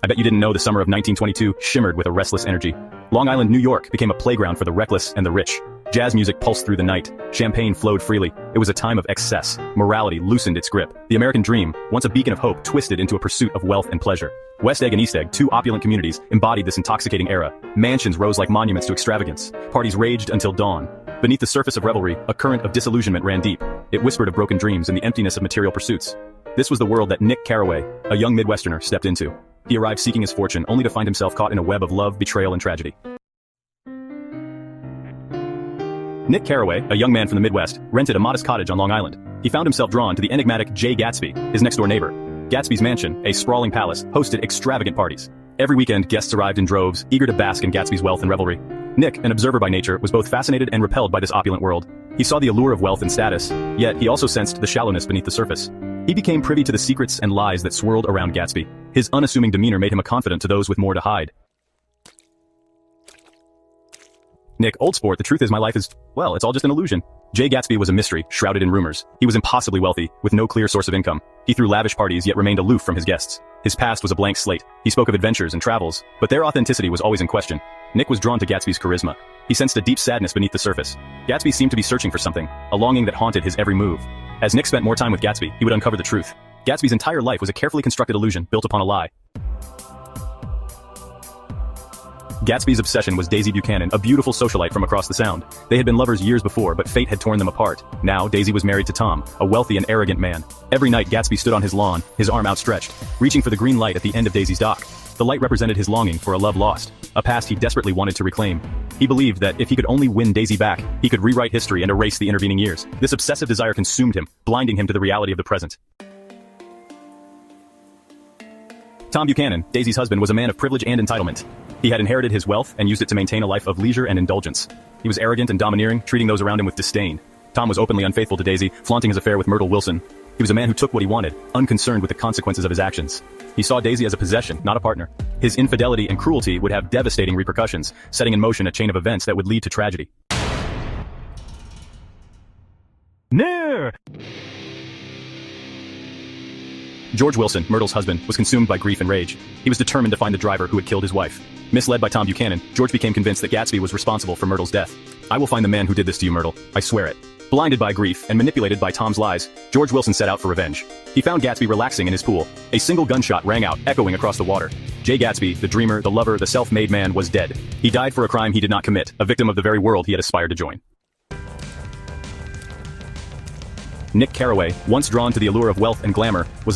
I bet you didn't know the summer of 1922 shimmered with a restless energy. Long Island, New York became a playground for the reckless and the rich. Jazz music pulsed through the night. Champagne flowed freely. It was a time of excess. Morality loosened its grip. The American dream, once a beacon of hope, twisted into a pursuit of wealth and pleasure. West Egg and East Egg, two opulent communities, embodied this intoxicating era. Mansions rose like monuments to extravagance. Parties raged until dawn. Beneath the surface of revelry, a current of disillusionment ran deep. It whispered of broken dreams and the emptiness of material pursuits. This was the world that Nick Carraway, a young Midwesterner, stepped into. He arrived seeking his fortune, only to find himself caught in a web of love, betrayal, and tragedy. Nick Carraway, a young man from the Midwest, rented a modest cottage on Long Island. He found himself drawn to the enigmatic J. Gatsby, his next-door neighbor. Gatsby's mansion, a sprawling palace, hosted extravagant parties. Every weekend, guests arrived in droves, eager to bask in Gatsby's wealth and revelry. Nick, an observer by nature, was both fascinated and repelled by this opulent world. He saw the allure of wealth and status, yet he also sensed the shallowness beneath the surface. He became privy to the secrets and lies that swirled around Gatsby. His unassuming demeanor made him a confidant to those with more to hide. Nick, old sport, the truth is my life is, well, it's all just an illusion. Jay Gatsby was a mystery, shrouded in rumors. He was impossibly wealthy, with no clear source of income. He threw lavish parties yet remained aloof from his guests. His past was a blank slate. He spoke of adventures and travels, but their authenticity was always in question. Nick was drawn to Gatsby's charisma. He sensed a deep sadness beneath the surface. Gatsby seemed to be searching for something, a longing that haunted his every move. As Nick spent more time with Gatsby, he would uncover the truth. Gatsby's entire life was a carefully constructed illusion built upon a lie. Gatsby's obsession was Daisy Buchanan, a beautiful socialite from across the Sound. They had been lovers years before, but fate had torn them apart. Now, Daisy was married to Tom, a wealthy and arrogant man. Every night, Gatsby stood on his lawn, his arm outstretched, reaching for the green light at the end of Daisy's dock. The light represented his longing for a love lost, a past he desperately wanted to reclaim. He believed that if he could only win Daisy back, he could rewrite history and erase the intervening years. This obsessive desire consumed him, blinding him to the reality of the present. Tom Buchanan, Daisy's husband, was a man of privilege and entitlement. He had inherited his wealth and used it to maintain a life of leisure and indulgence. He was arrogant and domineering, treating those around him with disdain. Tom was openly unfaithful to Daisy, flaunting his affair with Myrtle Wilson. He was a man who took what he wanted, unconcerned with the consequences of his actions. He saw Daisy as a possession, not a partner. His infidelity and cruelty would have devastating repercussions, setting in motion a chain of events that would lead to tragedy. No! George Wilson, Myrtle's husband, was consumed by grief and rage. He was determined to find the driver who had killed his wife. Misled by Tom Buchanan, George became convinced that Gatsby was responsible for Myrtle's death. "I will find the man who did this to you, Myrtle. I swear it." Blinded by grief and manipulated by Tom's lies, George Wilson set out for revenge. He found Gatsby relaxing in his pool. A single gunshot rang out, echoing across the water. Jay Gatsby, the dreamer, the lover, the self-made man, was dead. He died for a crime he did not commit, a victim of the very world he had aspired to join. Nick Carraway, once drawn to the allure of wealth and glamour, was led